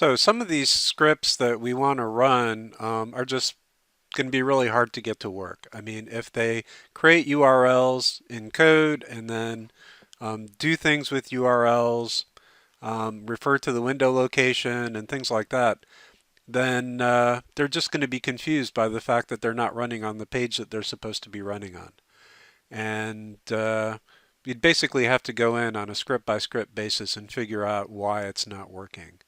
So some of these scripts that we want to run are just going to be really hard to get to work. I mean, if they create URLs in code and then do things with URLs, refer to the window location and things like that, then they're just going to be confused by the fact that they're not running on the page that they're supposed to be running on. And you'd basically have to go in on a script by script basis and figure out why it's not working.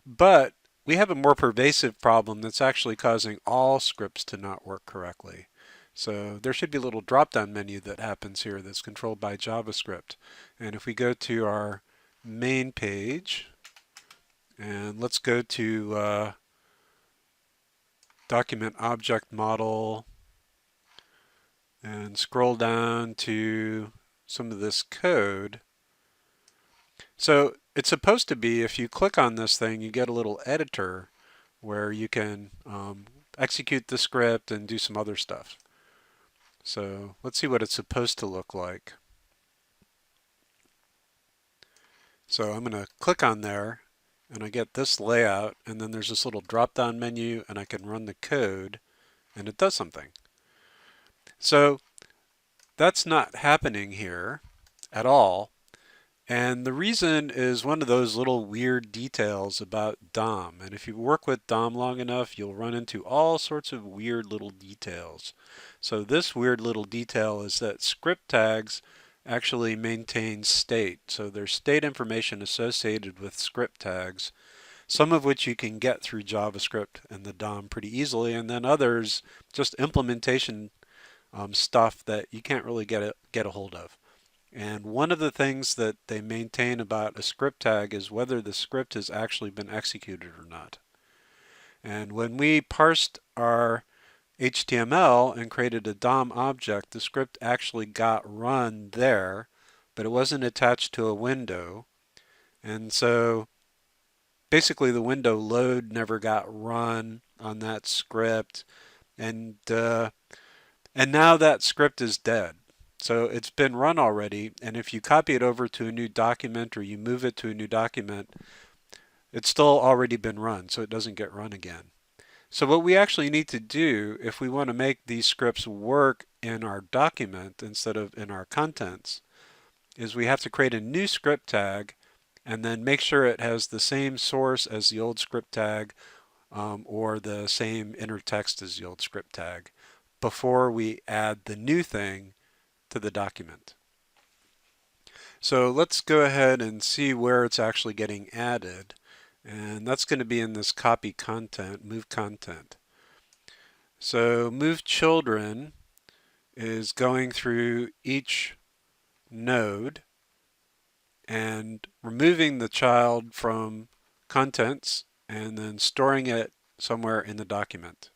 But we have a more pervasive problem that's actually causing all scripts to not work correctly. So there should be a little drop-down menu that happens here that's controlled by JavaScript. And if we go to our main page, and let's go to document object model and scroll down to some of this code. So it's supposed to be, if you click on this thing, you get a little editor where you can execute the script and do some other stuff. So let's see what it's supposed to look like. So I'm going to click on there and I get this layout, and then there's this little drop-down menu and I can run the code and it does something. So that's not happening here at all. And the reason is one of those little weird details about DOM. And if you work with DOM long enough, you'll run into all sorts of weird little details. So this weird little detail is that script tags actually maintain state. So there's state information associated with script tags, some of which you can get through JavaScript and the DOM pretty easily, and then others just implementation stuff that you can't really get a hold of. And one of the things that they maintain about a script tag is whether the script has actually been executed or not. And when we parsed our HTML and created a DOM object, the script actually got run there, but it wasn't attached to a window. And so basically the window load never got run on that script. And now that script is dead. So it's been run already, and if you copy it over to a new document or you move it to a new document, it's still already been run, so it doesn't get run again. So what we actually need to do if we want to make these scripts work in our document instead of in our contents is we have to create a new script tag and then make sure it has the same source as the old script tag or the same inner text as the old script tag before we add the new thing to the document. So let's go ahead and see where it's actually getting added. And that's going to be in this copy content, move content. So move children is going through each node and removing the child from contents and then storing it somewhere in the document.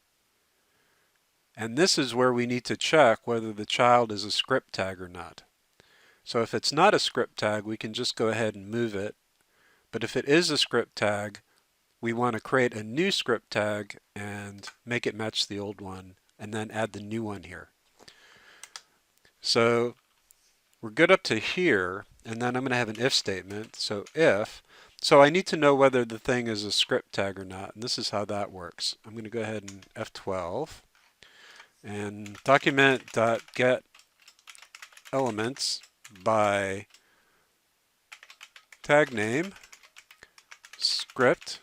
And this is where we need to check whether the child is a script tag or not. So if it's not a script tag, we can just go ahead and move it. But if it is a script tag, we want to create a new script tag and make it match the old one, and then add the new one here. So we're good up to here, and then I'm going to have an if statement. So if, so I need to know whether the thing is a script tag or not, and this is how that works. I'm going to go ahead and F12. And document.get elements by tag name script.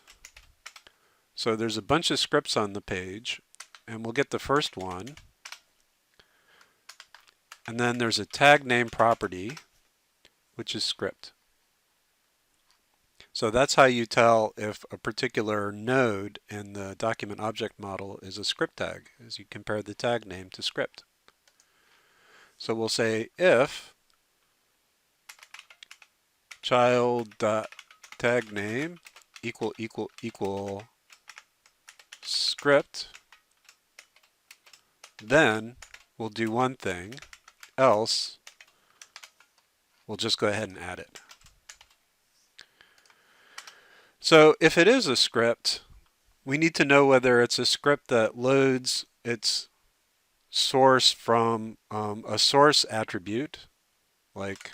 So there's a bunch of scripts on the page, and we'll get the first one. And then there's a tag name property, which is script. So that's how you tell if a particular node in the document object model is a script tag, as you compare the tag name to script. So we'll say if child.tagName equal script, then we'll do one thing, else we'll just go ahead and add it. So if it is a script, we need to know whether it's a script that loads its source from a source attribute, like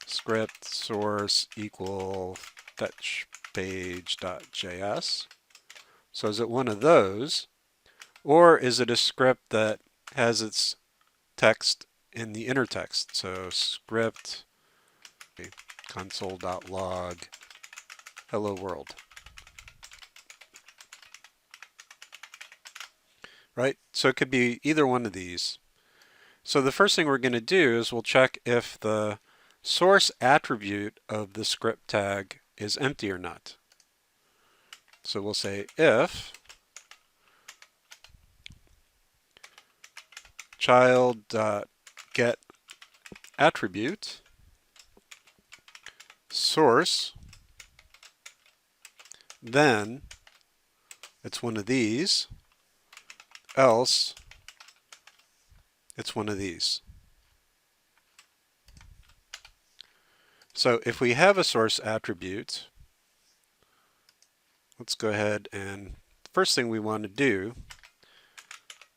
script source equal fetch FetchPage.js. So is it one of those, or is it a script that has its text in the inner text? So script console.log hello world, right? So it could be either one of these. So the first thing we're going to do is we'll check if the source attribute of the script tag is empty or not. So we'll say if child.get attribute source, then it's one of these, else it's one of these. So if we have a source attribute, let's go ahead and the first thing we want to do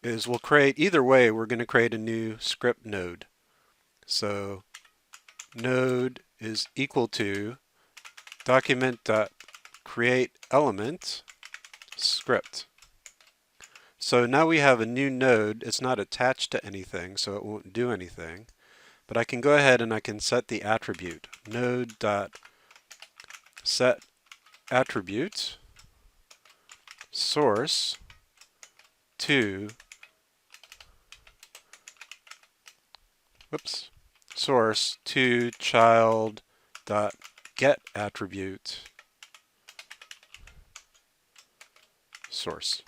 is we'll create, either way, we're going to create a new script node. So node is equal to document.createElement script. So now we have a new node. It's not attached to anything, so it won't do anything. But I can go ahead and I can set the attribute. Node.set attribute source to source to child.get attribute source.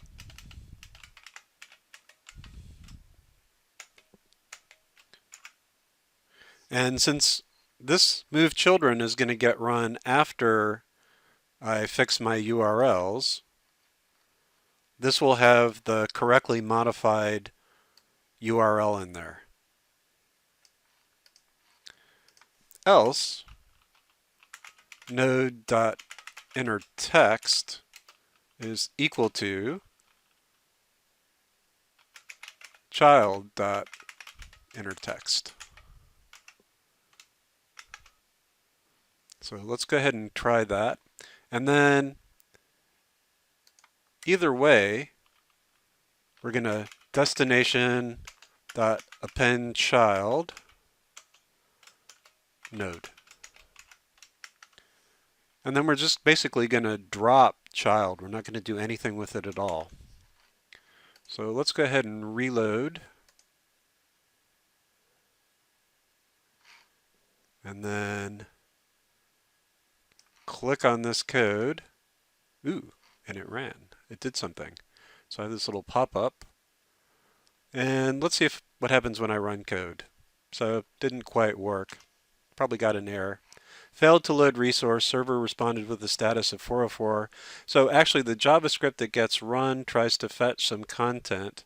And since this move children is going to get run after I fix my URLs, this will have the correctly modified URL in there. Else, node.innerText is equal to child.innerText. So let's go ahead and try that. And then either way, we're going to destination.append child node. And then we're just basically going to drop child. We're not going to do anything with it at all. So let's go ahead and reload. And then click on this code. Ooh, and it ran. It did something. So I have this little pop-up. And let's see what happens when I run code. So it didn't quite work. Probably got an error. Failed to load resource, server responded with the status of 404. So actually the JavaScript that gets run tries to fetch some content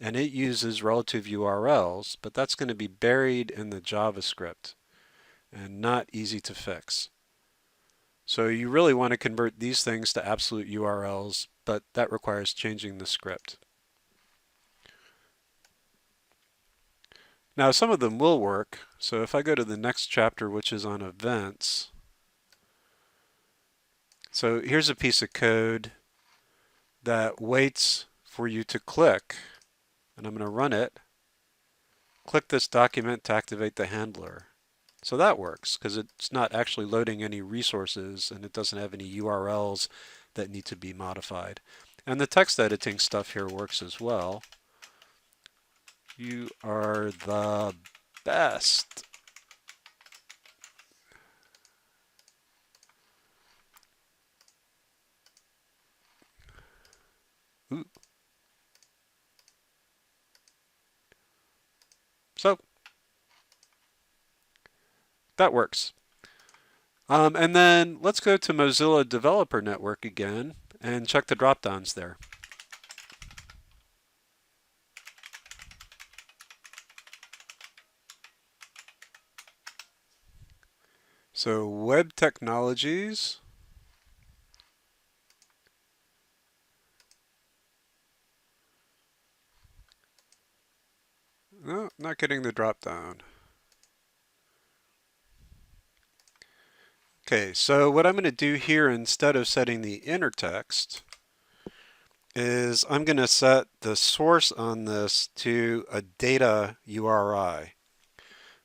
and it uses relative URLs, but that's going to be buried in the JavaScript and not easy to fix. So you really want to convert these things to absolute URLs, but that requires changing the script. Now some of them will work. So if I go to the next chapter, which is on events, so here's a piece of code that waits for you to click, and I'm going to run it. Click this document to activate the handler. So that works because it's not actually loading any resources and it doesn't have any URLs that need to be modified. And the text editing stuff here works as well. You are the best. Ooh. So that works. And then let's go to Mozilla Developer Network again and check the drop-downs there. So web technologies. No, not getting the drop-down. Okay, so what I'm going to do here instead of setting the inner text is I'm going to set the source on this to a data URI.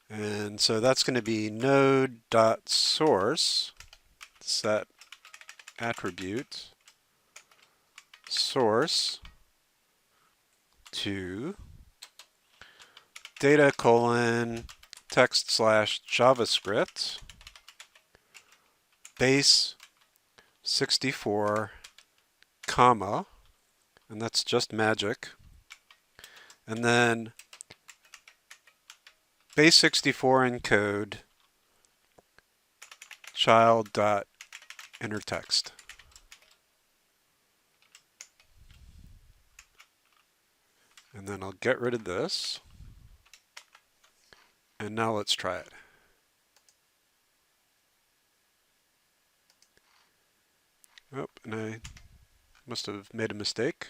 And so that's going to be node.source set attribute source to data colon text slash JavaScript base 64 comma, and that's just magic, and then base 64 encode child.innerText. And then I'll get rid of this. And now let's try it. Oh, and I must have made a mistake.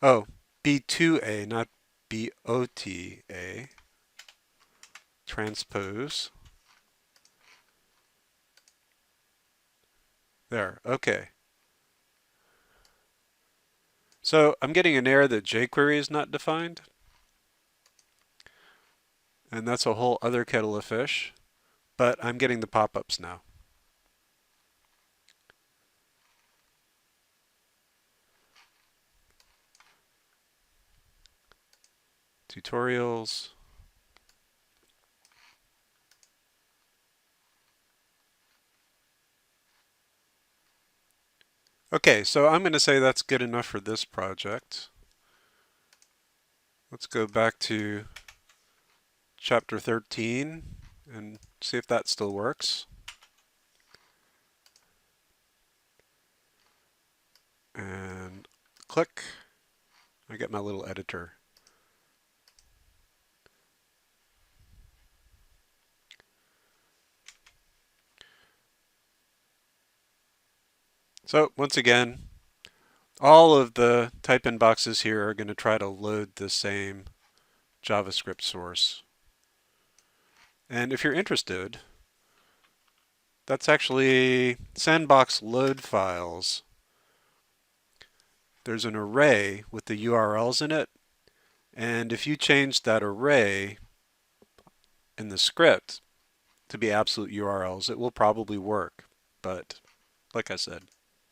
Oh, B2A, not BOTA. Transpose. There, okay. So I'm getting an error that jQuery is not defined. And that's a whole other kettle of fish. But I'm getting the pop-ups now. Tutorials. Okay, so I'm going to say that's good enough for this project. Let's go back to chapter 13 and see if that still works. And click. I get my little editor. So once again, all of the type-in boxes here are going to try to load the same JavaScript source. And if you're interested, that's actually sandbox load files. There's an array with the URLs in it, and if you change that array in the script to be absolute URLs, it will probably work. But like I said,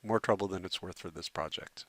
more trouble than it's worth for this project.